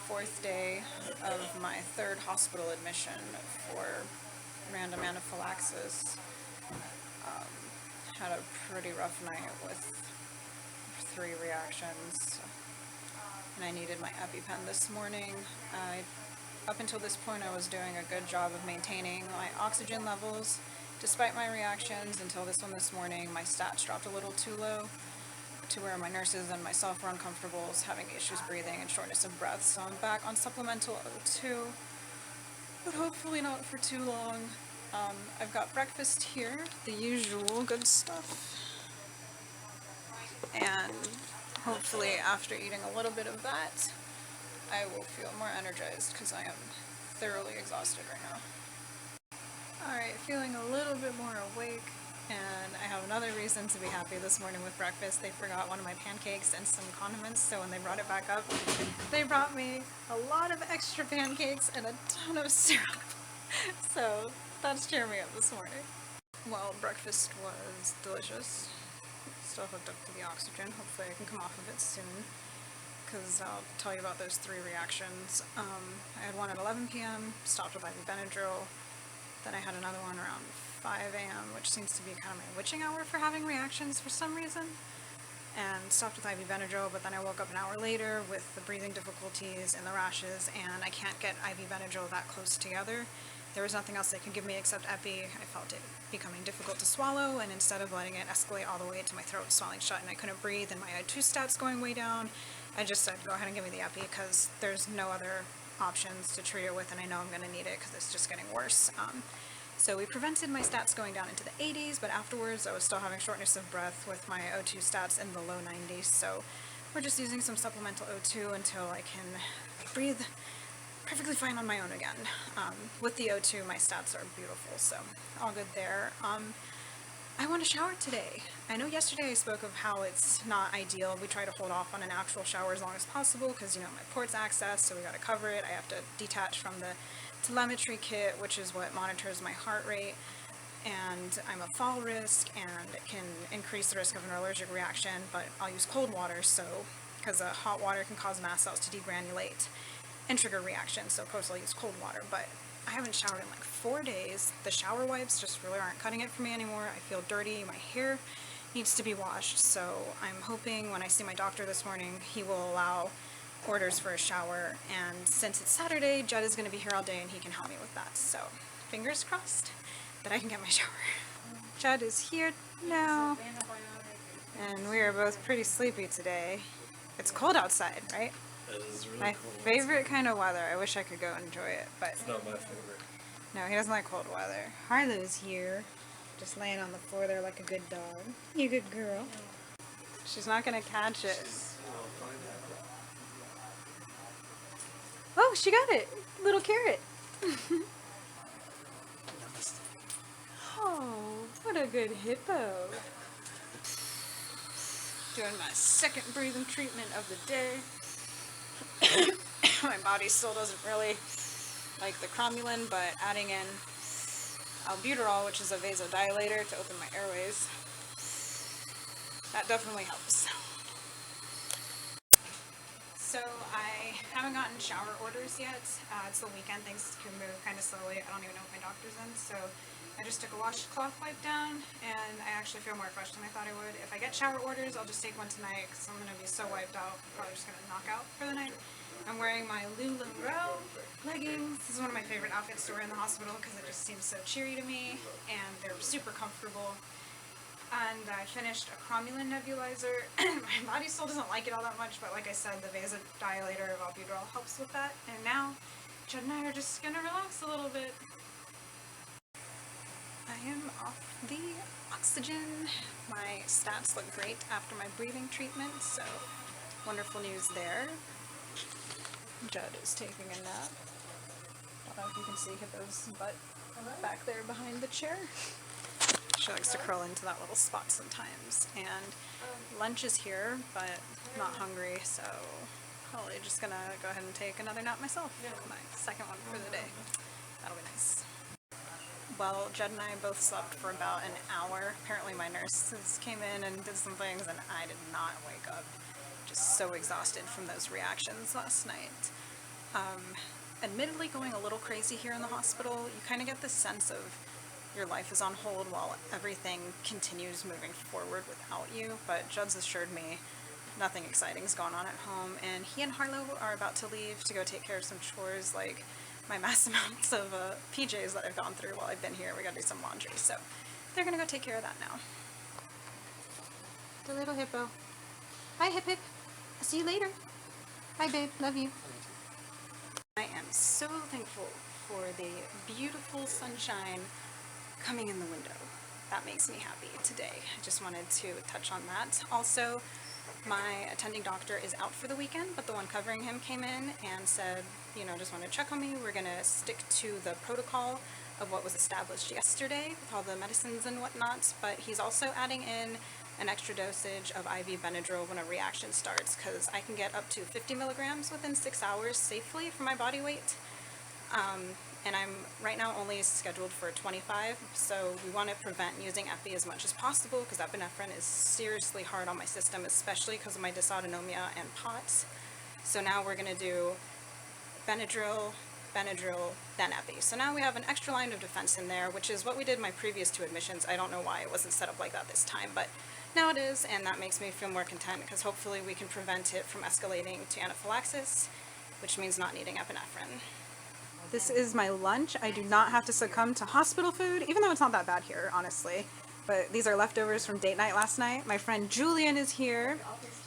fourth day of my third hospital admission for random anaphylaxis. Had a pretty rough night with 3 reactions, and I needed my EpiPen this morning. Up until this point, I was doing a good job of maintaining my oxygen levels despite my reactions until this one this morning. My stats dropped a little too low to where my nurses and myself were uncomfortable, having issues breathing and shortness of breath, so I'm back on supplemental O2, but hopefully not for too long. I've got breakfast here, the usual good stuff, and hopefully after eating a little bit of that, I will feel more energized because I am thoroughly exhausted right now. Alright, feeling a little bit more awake, and I have another reason to be happy this morning with breakfast. They forgot one of my pancakes and some condiments, so when they brought it back up, they brought me a lot of extra pancakes and a ton of syrup. So that's cheering me up this morning. Well, breakfast was delicious. Still hooked up to the oxygen. Hopefully I can come off of it soon, because I'll tell you about those 3 reactions. I had one at 11 p.m., stopped with IV Benadryl. Then I had another one around 5 a.m., which seems to be kind of my witching hour for having reactions for some reason, and stopped with IV Benadryl, but then I woke up an hour later with the breathing difficulties and the rashes, and I can't get IV Benadryl that close together. There was nothing else they could give me except Epi. I felt it becoming difficult to swallow, and instead of letting it escalate all the way to my throat swelling shut and I couldn't breathe and my O2 stats going way down, I just said, go ahead and give me the Epi, because there's no other options to treat it with, and I know I'm going to need it because it's just getting worse. So we prevented my stats going down into the 80s, but afterwards I was still having shortness of breath with my O2 stats in the low 90s, so we're just using some supplemental O2 until I can breathe perfectly fine on my own again. With the O2, my stats are beautiful, so all good there. I want to shower today. I know yesterday I spoke of how it's not ideal. We try to hold off on an actual shower as long as possible because, you know, my port's accessed, so we got to cover it. I have to detach from the telemetry kit, which is what monitors my heart rate, and I'm a fall risk, and it can increase the risk of an allergic reaction, but I'll use cold water, so, because hot water can cause mast cells to degranulate and trigger reactions, so of course I'll use cold water, but I haven't showered in like 4 days. The shower wipes just really aren't cutting it for me anymore. I feel dirty, my hair needs to be washed, so I'm hoping when I see my doctor this morning, he will allow orders for a shower, and since it's Saturday, Judd is going to be here all day and he can help me with that, so fingers crossed that I can get my shower. Judd is here now, and we are both pretty sleepy today. It's cold outside, right? It is really my cold. favorite kind of weather. I wish I could go enjoy it, but It's not my favorite. no, he doesn't like cold weather. Harlow's here, just laying on the floor there like a good dog. You good girl. She's not gonna catch it. Oh, she got it! Little carrot. Oh, what a good hippo. Doing my second breathing treatment of the day. My body still doesn't really like the cromulin, but adding in albuterol, which is a vasodilator to open my airways, that definitely helps. So I haven't gotten shower orders yet. It's the weekend, things can move kind of slowly. I don't even know if my doctor's in, so I just took a washcloth wipe down, and I actually feel more fresh than I thought I would. If I get shower orders, I'll just take one tonight, because I'm going to be so wiped out, I'm probably just going to knock out for the night. I'm wearing my LuLaRoe leggings. This is one of my favorite outfits to wear in the hospital, because it just seems so cheery to me, and they're super comfortable. And I finished a cromulin nebulizer. My body still doesn't like it all that much, but like I said, the vasodilator of albuterol helps with that. And now, Judd and I are just going to relax a little bit. I am off the oxygen. My stats look great after my breathing treatment, so wonderful news there. Judd is taking a nap. I don't know if you can see Hippo's butt back there behind the chair. She likes to curl into that little spot sometimes. And lunch is here, but I'm not hungry, so probably just gonna go ahead and take another nap myself. My second one for the day. That'll be nice. Well, Judd and I both slept for about an hour. Apparently my nurses came in and did some things, and I did not wake up. Just so exhausted from those reactions last night. Admittedly going a little crazy here in the hospital. You kind of get this sense of your life is on hold while everything continues moving forward without you, but Judd's assured me nothing exciting is going on at home, and he and Harlow are about to leave to go take care of some chores, like my mass amounts of PJs that I've gone through while I've been here. We gotta do some laundry, so they're gonna go take care of that now. The little hippo. Hi, Hip Hip. I'll see you later. Bye, babe. Love you. I am so thankful for the beautiful sunshine coming in the window. That makes me happy today. I just wanted to touch on that. Also, my attending doctor is out for the weekend, but the one covering him came in and said, you know, just wanted to check on me. We're going to stick to the protocol of what was established yesterday with all the medicines and whatnot, but he's also adding in an extra dosage of IV Benadryl when a reaction starts, because I can get up to 50 milligrams within 6 hours safely for my body weight. And I'm right now only scheduled for 25, so we want to prevent using epi as much as possible, because epinephrine is seriously hard on my system, especially because of my dysautonomia and POTS. So now we're going to do Benadryl, then epi. So now we have an extra line of defense in there, which is what we did my previous 2 admissions. I don't know why it wasn't set up like that this time, but now it is, and that makes me feel more content, because hopefully we can prevent it from escalating to anaphylaxis, which means not needing epinephrine. This is my lunch. I do not have to succumb to hospital food, even though it's not that bad here, honestly. But these are leftovers from date night last night. My friend Julian is here.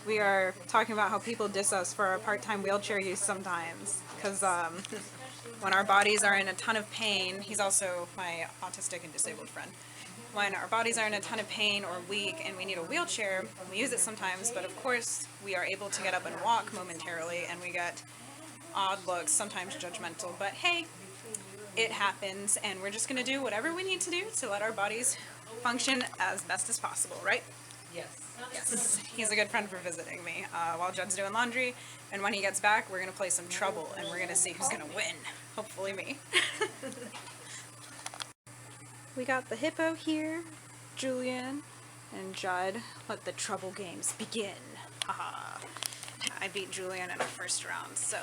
We are talking about how people diss us for our part-time wheelchair use sometimes, because when our bodies are in a ton of pain, he's also my autistic and disabled friend. When our bodies are in a ton of pain or weak and we need a wheelchair, we use it sometimes, but of course we are able to get up and walk momentarily, and we get odd looks, sometimes judgmental, but hey, it happens, and we're just going to do whatever we need to do to let our bodies function as best as possible, right? Yes. Yes. He's a good friend for visiting me while Judd's doing laundry, and when he gets back, we're going to play some Trouble, and we're going to see who's going to win. Hopefully me. We got the hippo here, Julian, and Judd. Let the Trouble games begin. Haha. I beat Julian in our first round, so...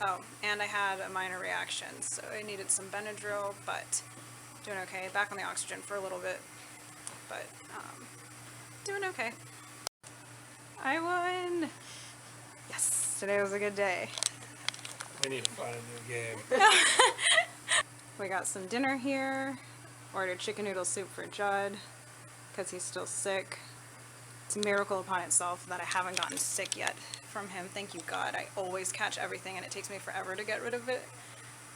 Oh, and I had a minor reaction, so I needed some Benadryl, but doing okay. Back on the oxygen for a little bit, but doing okay. I won! Yes, today was a good day. We need to find a new game. We got some dinner here. Ordered chicken noodle soup for Judd, because he's still sick. It's a miracle upon itself that I haven't gotten sick yet from him. Thank you, God. I always catch everything, and it takes me forever to get rid of it,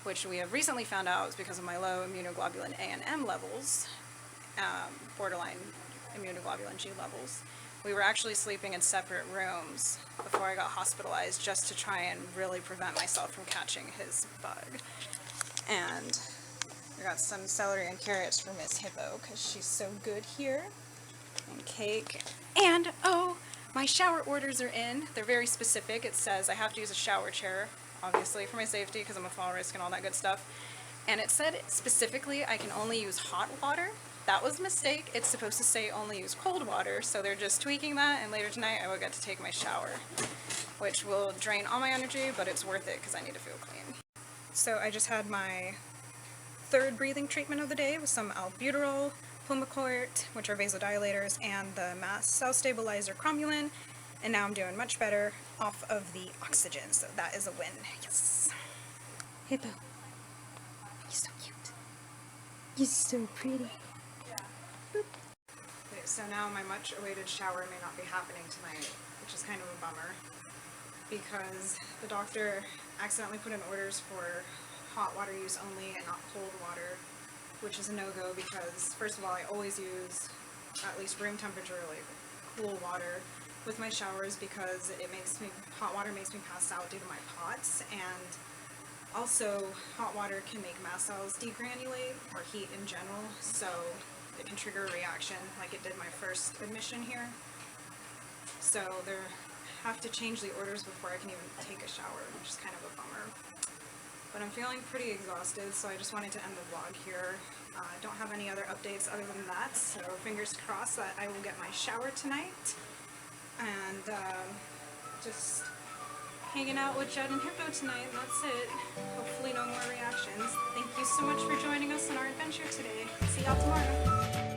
which we have recently found out is because of my low immunoglobulin A and M levels, borderline immunoglobulin G levels. We were actually sleeping in separate rooms before I got hospitalized, just to try and really prevent myself from catching his bug. And I got some celery and carrots for Miss Hippo, because she's so good here. And cake. And, oh, my shower orders are in. They're very specific. It says I have to use a shower chair, obviously, for my safety, because I'm a fall risk and all that good stuff. And it said specifically I can only use hot water. That was a mistake. It's supposed to say only use cold water, so they're just tweaking that, and later tonight I will get to take my shower, which will drain all my energy, but it's worth it because I need to feel clean. So I just had my 3rd breathing treatment of the day with some albuterol, Pulmicort, which are vasodilators, and the mast cell stabilizer cromulin, and now I'm doing much better off of the oxygen, so that is a win. Yes. Hippo, you're so cute. You're so pretty. Boop. Okay, so now my much awaited shower may not be happening tonight, which is kind of a bummer, because the doctor accidentally put in orders for hot water use only and not cold water, which is a no-go, because first of all, I always use at least room temperature, like cool water with my showers, because hot water makes me pass out due to my POTS, and also hot water can make mast cells degranulate, or heat in general, so it can trigger a reaction like it did my first admission here. So they have to change the orders before I can even take a shower, which is kind of a bummer. But I'm feeling pretty exhausted, so I just wanted to end the vlog here. Don't have any other updates other than that, so fingers crossed that I will get my shower tonight. And just hanging out with Jed and Hippo tonight, and that's it. Hopefully no more reactions. Thank you so much for joining us on our adventure today. See y'all tomorrow.